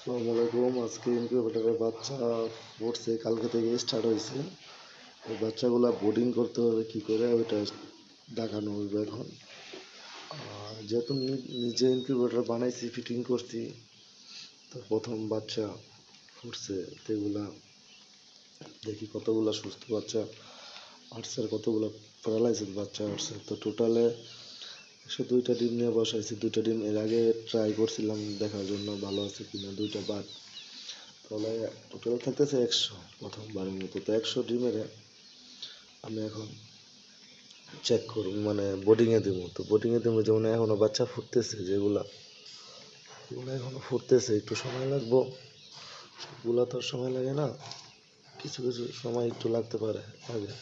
আসসালামু আলাইকুম। আজকে ইনকিউবেটরের বাচ্চা পড়ছে, কালকে থেকে স্টার্ট হয়েছে। ওই বাচ্চাগুলা বোর্ডিং করতে হবে কী করে ওইটা দেখানো হইবে এখন। যেহেতু নিজে ইনকিউবেটর বানাইছি, ফিটিং করছি, তো প্রথম বাচ্চা ফুটছে, সেগুলা দেখি কতগুলা সুস্থ বাচ্চা আসছে আর কতগুলো প্যারালাইসিস বাচ্চা আসছে। তো টোটালে 102টা ডিম নিয়ে বসাইছি। 2টা ডিম এর আগে ট্রাই করছিলাম দেখার জন্য ভালো আছে কিনা, 2টা বাদ, তাহলে টোটাল থাকতেছে 100 প্রথমবারের মতো। তো 100 ডিমের আমি এখন চেক করব, মানে বোর্ডিংয়ে দেবো। তো বোর্ডিংয়ে দেবো, যেমন এখনও বাচ্চা ফুটতেছে, যেগুলো এখনও ফুটতেছে, একটু সময় লাগবো। সবগুলো তো সময় লাগে না, কিছু কিছু সময় একটু লাগতে পারে আগে।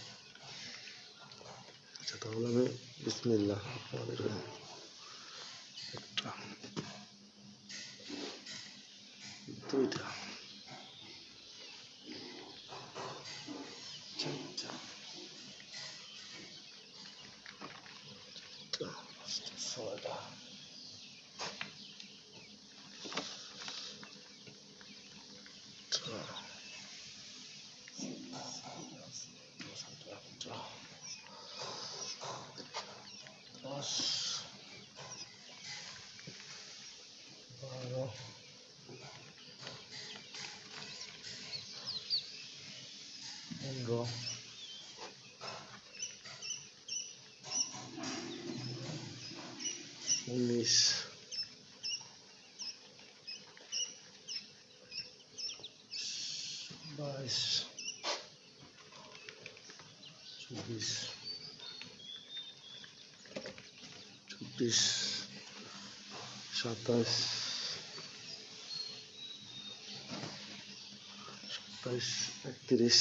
আচ্ছা, তাহলে আমি বিসমিল্লাহ আমাদের একটা, দুইটা, চারটা, ছয়টা, দশ, 12, 15, 19, 22, 24, 27, 28, 31,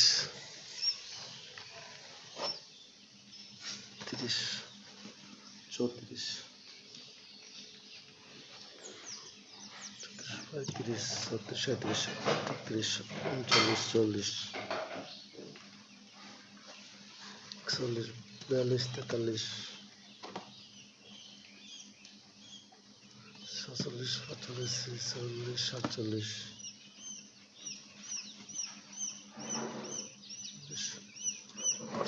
30, 34, 35, 36, 37, 38, 39, 40, 41, 42, 43, 46, 47, 46,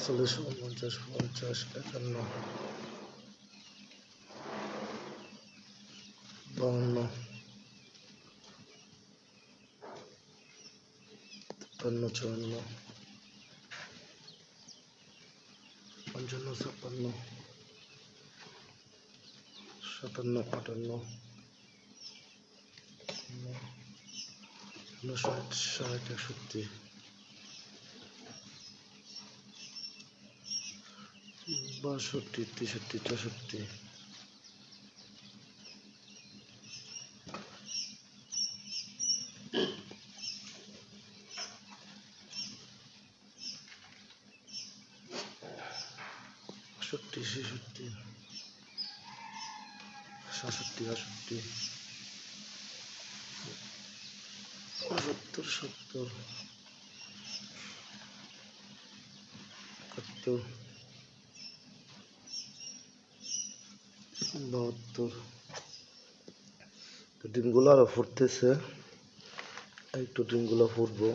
47, 48, 49, 50, 51, 52, 53, 54, 55, 56, 57, 58, 59, 60, 61, 62, 63, 64, 65, 66, 67, 68, 70, 70, 71, 72। তো ডিমগুলো আরও ফুটতেছে, একটু ডিমগুলো ফুটবো,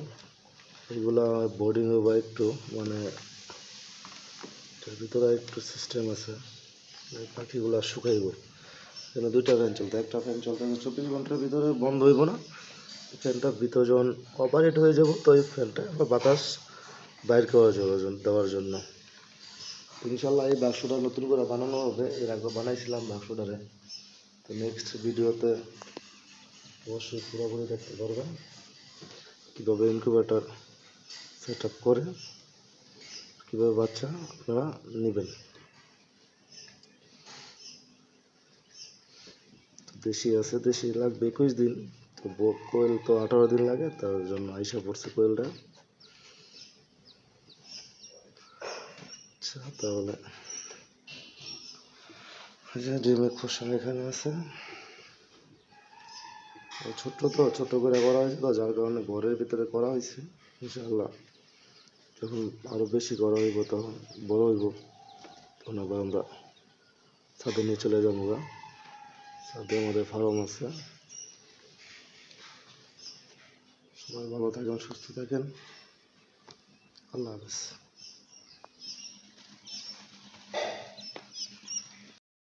এগুলা বোর্ডিং হবো একটু, মানে এটার ভিতরে একটু সিস্টেম আছে, পাখিগুলা শুকাইব। এখানে 2টা ফ্যান চলতে, একটা ফ্যান চলতে 24 ঘন্টার ভিতরে বন্ধ হইব না। ফ্যানটার ভিতর যখন অপারেট হয়ে যাব, তো এই ফ্যানটা বাতাস বাইর করা যাবে দেওয়ার জন্য। ইনশাল্লাহ এই বাক্সটা নতুন করে বানানো হবে, এর আগে বানাইছিলাম বাক্সটারে। তো নেক্সট ভিডিওতে অবশ্যই পুরোপুরি দেখতে পারবেন কীভাবে ইনকিউবেটর সেট আপ করে কীভাবে বাচ্চা আপনারা নেবেন। দেশি আছে, দেশি লাগবে 21 দিন, তো কোয়েল তো 18 দিন লাগে, তার জন্য আইসা পড়ছে কোয়েলটা। আচ্ছা, তাহলে ডিমের খোসা এখানে আছে। ছোট্ট তো, ছোট করে করা হয়েছে তো, যার কারণে ঘরের ভিতরে করা হয়েছে। ইনশাআল্লাহ যখন আরো বেশি করা হইব, তখন বড় হইব, তখন আবার আমরা ছাদে নিয়ে চলে যাবো। ছাদে আমাদের ফার্ম আছে। সবাই ভালো থাকেন, সুস্থ থাকেন। আল্লাহ হাফেজ।